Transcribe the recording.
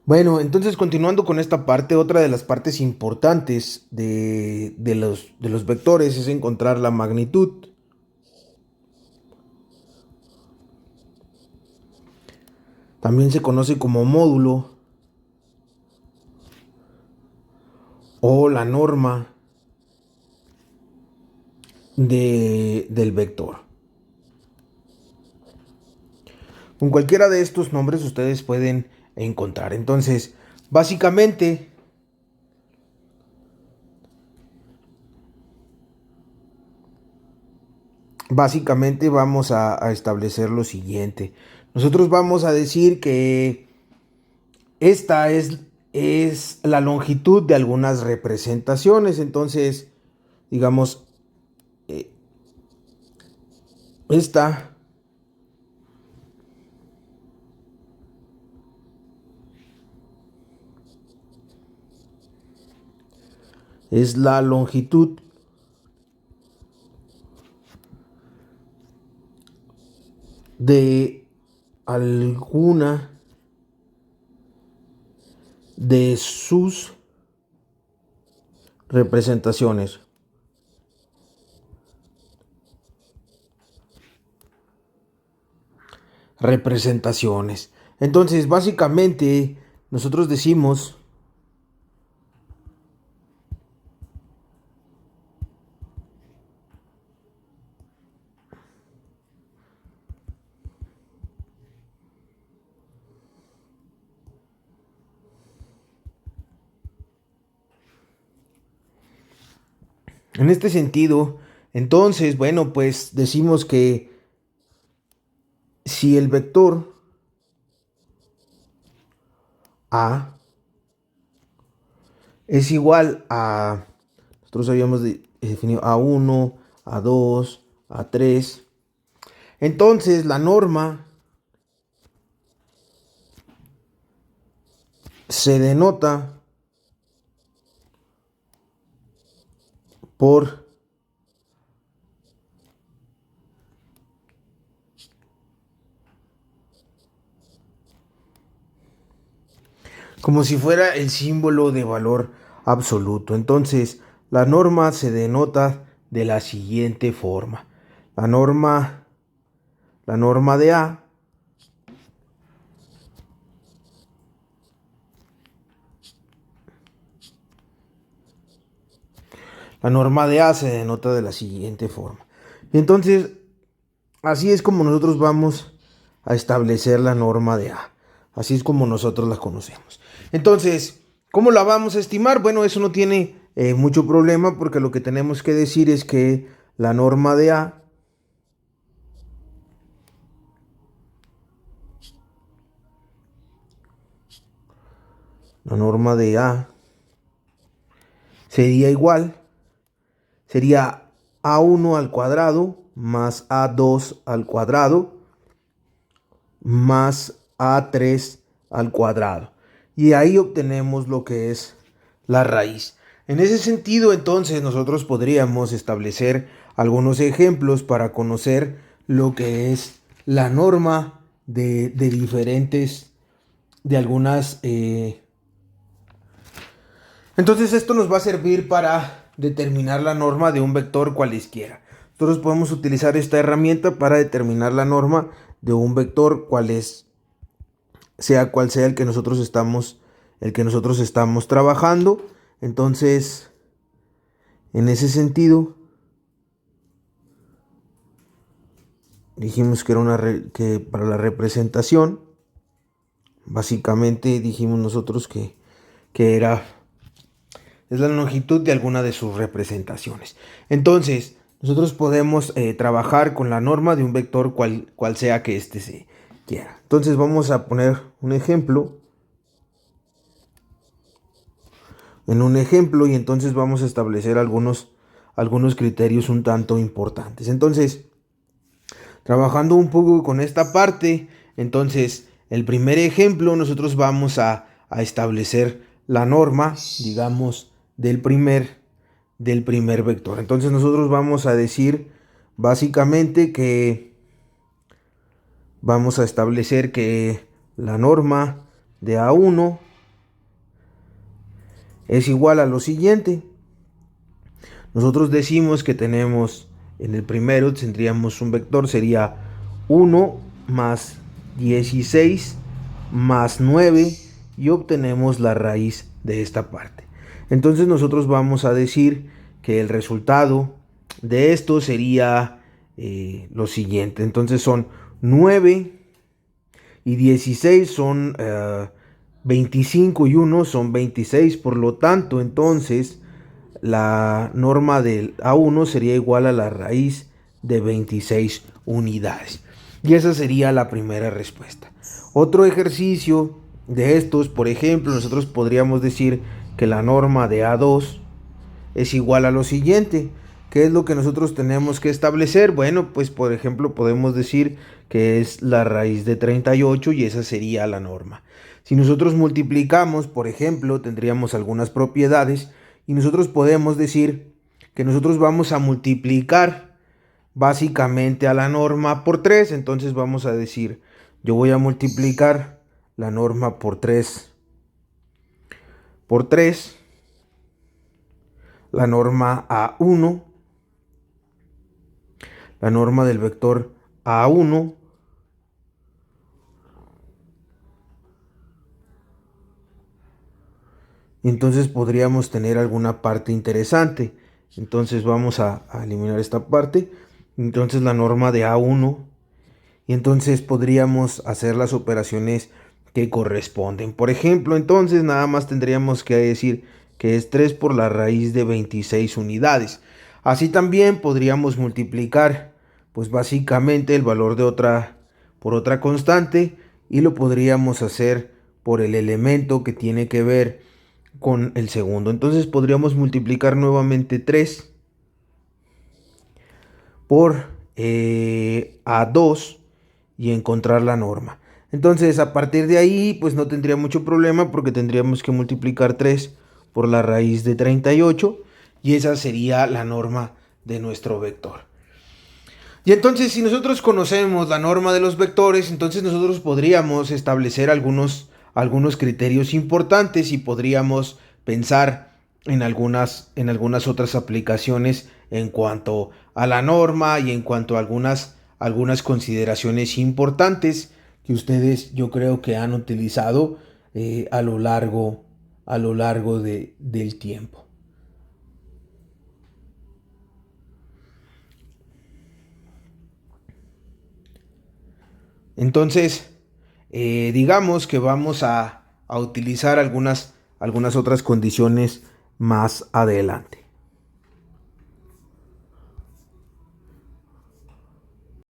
Bueno, entonces continuando con esta parte, otra de las partes importantes de los vectores es encontrar la magnitud. También se conoce como módulo o la norma del vector. Con cualquiera de estos nombres ustedes pueden encontrar. Entonces, básicamente, básicamente vamos a establecer lo siguiente. Nosotros vamos a decir que esta es la longitud de algunas representaciones. Entonces, digamos, eh, esta es la longitud de alguna de sus representaciones. Representaciones. Entonces, básicamente, nosotros decimos en este sentido, entonces, bueno, pues decimos que si el vector A es igual a, nosotros habíamos definido A1, A2, A3, entonces la norma se denota por como si fuera el símbolo de valor absoluto. Entonces, la norma se denota de la siguiente forma. La norma, la norma de A La norma de A se denota de la siguiente forma. Entonces, así es como nosotros vamos a establecer la norma de A. Así es como nosotros la conocemos. Entonces, ¿cómo la vamos a estimar? Bueno, eso no tiene mucho problema porque lo que tenemos que decir es que la norma de A la norma de A sería igual, sería A1 al cuadrado más A2 al cuadrado más A3 al cuadrado. Y ahí obtenemos lo que es la raíz. En ese sentido, entonces, nosotros podríamos establecer algunos ejemplos para conocer lo que es la norma de diferentes, de algunas... Entonces, esto nos va a servir para determinar la norma de un vector cualesquiera. Nosotros podemos utilizar esta herramienta para determinar la norma de un vector sea cual sea el que nosotros estamos trabajando. Entonces, en ese sentido, dijimos que era que para la representación, básicamente dijimos nosotros que es la longitud de alguna de sus representaciones. Entonces, nosotros podemos trabajar con la norma de un vector cual sea que éste se quiera. Entonces vamos a poner un ejemplo. En un ejemplo y entonces vamos a establecer algunos criterios un tanto importantes. Entonces, trabajando un poco con esta parte, entonces el primer ejemplo nosotros vamos a establecer la norma, digamos, del primer vector. Entonces nosotros vamos a decir básicamente que vamos a establecer que la norma de A1 es igual a lo siguiente. Nosotros decimos que tenemos, en el primero tendríamos un vector, sería 1 más 16 más 9 y obtenemos la raíz de esta parte. Entonces nosotros vamos a decir que el resultado de esto sería lo siguiente. Entonces son 9 y 16 son 25 y 1 son 26. Por lo tanto, entonces la norma del A1 sería igual a la raíz de 26 unidades. Y esa sería la primera respuesta. Otro ejercicio de estos, por ejemplo, nosotros podríamos decir que la norma de A2 es igual a lo siguiente. ¿Qué es lo que nosotros tenemos que establecer? Bueno, pues por ejemplo podemos decir que es la raíz de 38 y esa sería la norma. Si nosotros multiplicamos, por ejemplo, tendríamos algunas propiedades y nosotros podemos decir que nosotros vamos a multiplicar básicamente a la norma por 3. Entonces vamos a decir, yo voy a multiplicar la norma por 3 por 3, la norma A1, la norma del vector A1, entonces podríamos tener alguna parte interesante. Entonces vamos a eliminar esta parte. Entonces la norma de A1. Y entonces podríamos hacer las operaciones que corresponden. Por ejemplo, entonces nada más tendríamos que decir que es 3 por la raíz de 26 unidades. Así también podríamos multiplicar, pues básicamente el valor de por otra constante y lo podríamos hacer por el elemento que tiene que ver con el segundo. Entonces podríamos multiplicar nuevamente 3 por A2 y encontrar la norma. Entonces a partir de ahí pues no tendría mucho problema porque tendríamos que multiplicar 3 por la raíz de 38 y esa sería la norma de nuestro vector. Y entonces si nosotros conocemos la norma de los vectores, entonces nosotros podríamos establecer algunos criterios importantes y podríamos pensar en algunas otras aplicaciones en cuanto a la norma y en cuanto a algunas consideraciones importantes que ustedes yo creo que han utilizado a lo largo del tiempo. Entonces, digamos que vamos a utilizar algunas otras condiciones más adelante.